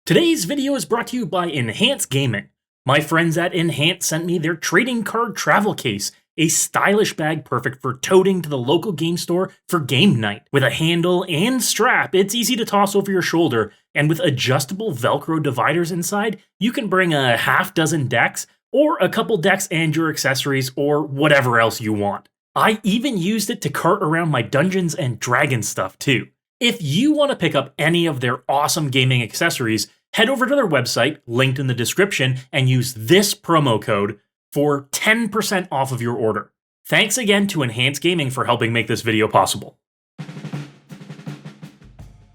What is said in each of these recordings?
Today's video is brought to you by Enhance Gaming. My friends at Enhance sent me their trading card travel case, a stylish bag perfect for toting to the local game store for game night. With a handle and strap, it's easy to toss over your shoulder, and with adjustable Velcro dividers inside, you can bring a half dozen decks, or a couple decks and your accessories, or whatever else you want. I even used it to cart around my Dungeons and Dragons stuff too. If you want to pick up any of their awesome gaming accessories, head over to their website, linked in the description, and use this promo code for 10% off of your order. Thanks again to Enhance Gaming for helping make this video possible.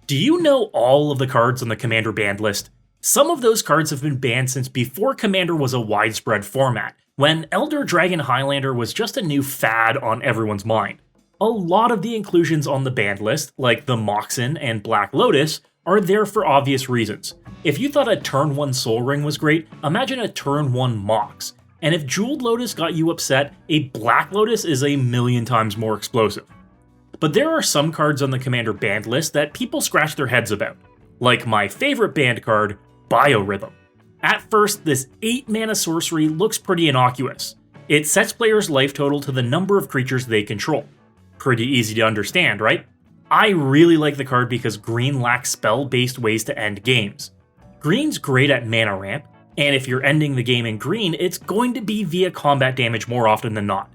Do you know all of the cards on the Commander banned list? Some of those cards have been banned since before Commander was a widespread format, when Elder Dragon Highlander was just a new fad on everyone's mind. A lot of the inclusions on the banned list, like the Moxen and Black Lotus, are there for obvious reasons. If you thought a turn 1 Sol Ring was great, imagine a turn 1 Mox. And if Jeweled Lotus got you upset, a Black Lotus is a million times more explosive. But there are some cards on the Commander banned list that people scratch their heads about. Like my favorite banned card, Biorhythm. At first, this 8 mana sorcery looks pretty innocuous. It sets players' life total to the number of creatures they control. Pretty easy to understand, right? I really like the card because green lacks spell-based ways to end games. Green's great at mana ramp, and if you're ending the game in green, it's going to be via combat damage more often than not.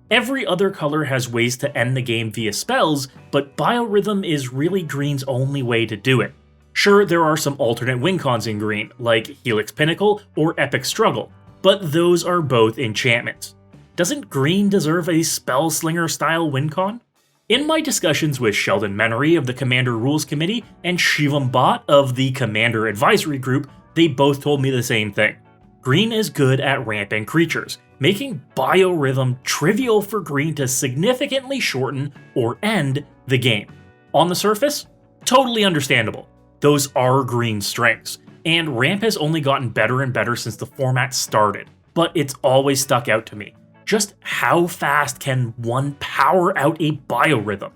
Every other color has ways to end the game via spells, but Biorhythm is really green's only way to do it. Sure, there are some alternate win cons in green, like Helix Pinnacle or Epic Struggle, but those are both enchantments. Doesn't green deserve a Spellslinger style win con? In my discussions with Sheldon Menery of the Commander Rules Committee and Shivam Bhatt of the Commander Advisory Group, they both told me the same thing. Green is good at ramping creatures, making Biorhythm trivial for green to significantly shorten or end the game. On the surface, totally understandable. Those are green's strengths, and ramp has only gotten better and better since the format started, but it's always stuck out to me. Just how fast can one power out a Biorhythm?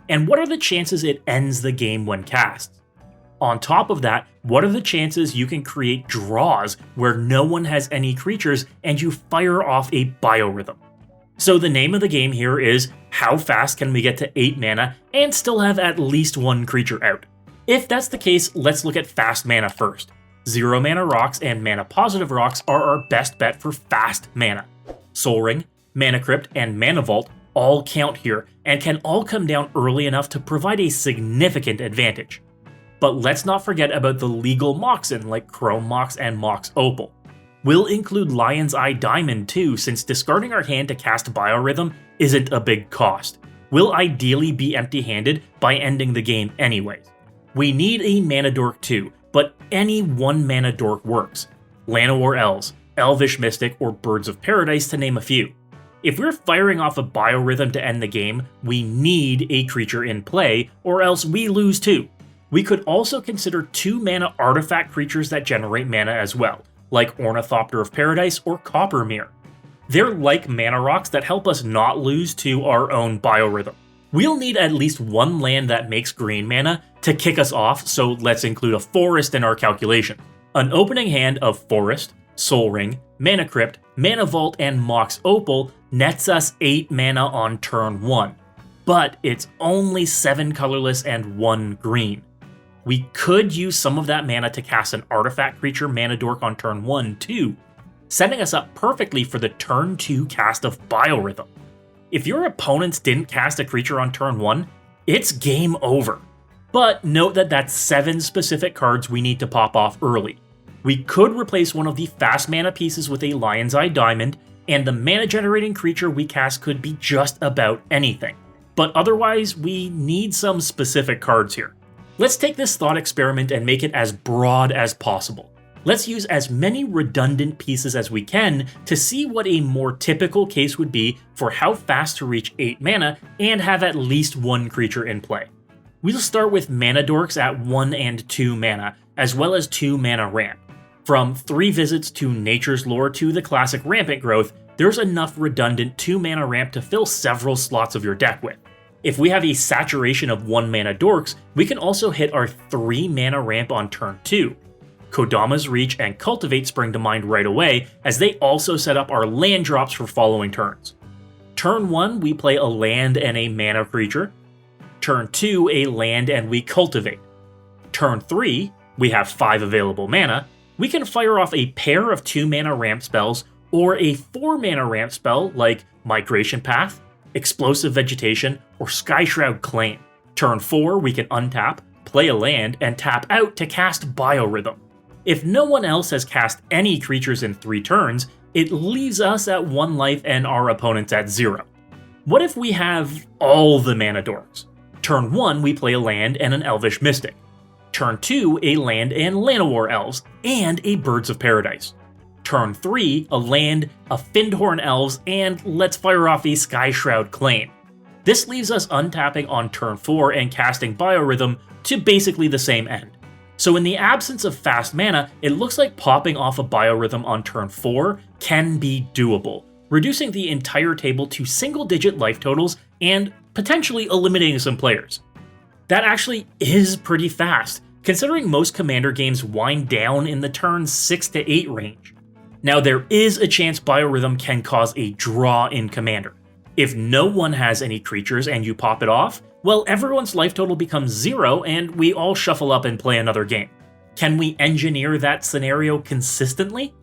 And what are the chances it ends the game when cast? On top of that, what are the chances you can create draws where no one has any creatures and you fire off a Biorhythm? So the name of the game here is how fast can we get to 8 mana and still have at least one creature out? If that's the case, let's look at fast mana first. 0 mana rocks and mana positive rocks are our best bet for fast mana. Sol Ring, Mana Crypt, and Mana Vault all count here and can all come down early enough to provide a significant advantage. But let's not forget about the legal Moxen like Chrome Mox and Mox Opal. We'll include Lion's Eye Diamond too, since discarding our hand to cast Biorhythm isn't a big cost. We'll ideally be empty-handed by ending the game anyways. We need a Mana Dork too, but any 1 mana Dork works. Llanowar Elves, Elvish Mystic, or Birds of Paradise to name a few. If we're firing off a Biorhythm to end the game, we need a creature in play, or else we lose too. We could also consider 2 mana artifact creatures that generate mana as well, like Ornithopter of Paradise or Coppermere. They're like mana rocks that help us not lose to our own Biorhythm. We'll need at least 1 land that makes green mana to kick us off, so let's include a forest in our calculation. An opening hand of Forest, Sol Ring, Mana Crypt, Mana Vault, and Mox Opal nets us 8 mana on turn 1, but it's only 7 colorless and 1 green. We could use some of that mana to cast an artifact creature Mana Dork on turn 1 too, setting us up perfectly for the turn 2 cast of Biorhythm. If your opponents didn't cast a creature on turn 1, it's game over. But note that that's 7 specific cards we need to pop off early. We could replace one of the fast mana pieces with a Lion's Eye Diamond, and the mana generating creature we cast could be just about anything. But otherwise, we need some specific cards here. Let's take this thought experiment and make it as broad as possible. Let's use as many redundant pieces as we can to see what a more typical case would be for how fast to reach 8 mana and have at least 1 creature in play. We'll start with Mana Dorks at 1 and 2 mana, as well as 2 mana ramp. From 3 visits to Nature's Lore to the classic Rampant Growth, there's enough redundant 2 mana ramp to fill several slots of your deck with. If we have a saturation of 1 mana Dorks, we can also hit our 3 mana ramp on turn 2. Kodama's Reach and Cultivate spring to mind right away, as they also set up our land drops for following turns. Turn 1, we play a land and a mana creature. Turn 2, a land and we cultivate. Turn 3, we have 5 available mana. We can fire off a pair of 2 mana ramp spells or a 4 mana ramp spell like Migration Path, Explosive Vegetation, or Skyshroud Claim. Turn 4, we can untap, play a land, and tap out to cast Biorhythm. If no one else has cast any creatures in 3 turns, it leaves us at 1 life and our opponents at 0. What if we have all the mana dorks? Turn 1, we play a land and an Elvish Mystic. Turn 2, a land and Llanowar Elves, and a Birds of Paradise. Turn 3, a land, a Fyndhorn Elves, and let's fire off a Skyshroud Claim. This leaves us untapping on turn 4 and casting Biorhythm to basically the same end. So in the absence of fast mana, it looks like popping off a Biorhythm on turn 4 can be doable, reducing the entire table to single-digit life totals and potentially eliminating some players. That actually is pretty fast, considering most Commander games wind down in the turn 6 to 8 range. Now there is a chance Biorhythm can cause a draw in Commander. If no one has any creatures and you pop it off, well, everyone's life total becomes 0 and we all shuffle up and play another game. Can we engineer that scenario consistently?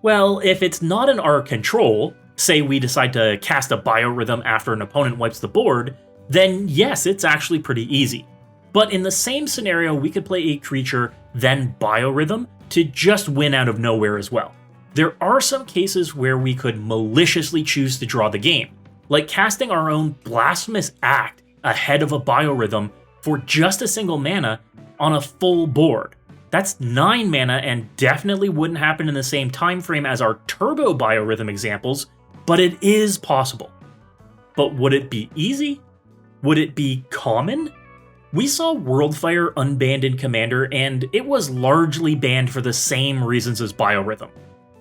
Well, if it's not in our control, say we decide to cast a Biorhythm after an opponent wipes the board, then yes, it's actually pretty easy. But in the same scenario, we could play a creature, then Biorhythm, to just win out of nowhere as well. There are some cases where we could maliciously choose to draw the game, like casting our own Blasphemous Act ahead of a Biorhythm for just a single mana on a full board. That's 9 mana and definitely wouldn't happen in the same time frame as our Turbo Biorhythm examples, but it is possible. But would it be easy? Would it be common? We saw Worldfire unbanned in Commander, and it was largely banned for the same reasons as Biorhythm.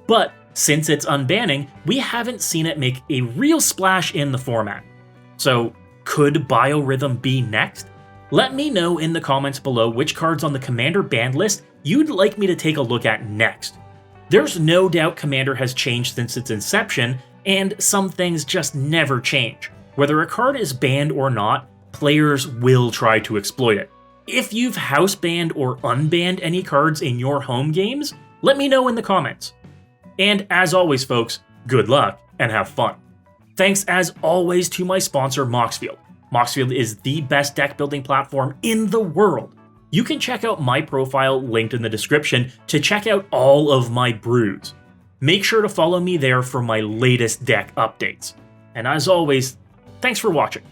But since it's unbanning, we haven't seen it make a real splash in the format. So could Biorhythm be next? Let me know in the comments below which cards on the Commander banned list you'd like me to take a look at next. There's no doubt Commander has changed since its inception, and some things just never change. Whether a card is banned or not, players will try to exploit it. If you've house banned or unbanned any cards in your home games, let me know in the comments. And as always folks, good luck and have fun. Thanks as always to my sponsor Moxfield. Moxfield is the best deck building platform in the world. You can check out my profile linked in the description to check out all of my brews. Make sure to follow me there for my latest deck updates. And as always, thanks for watching.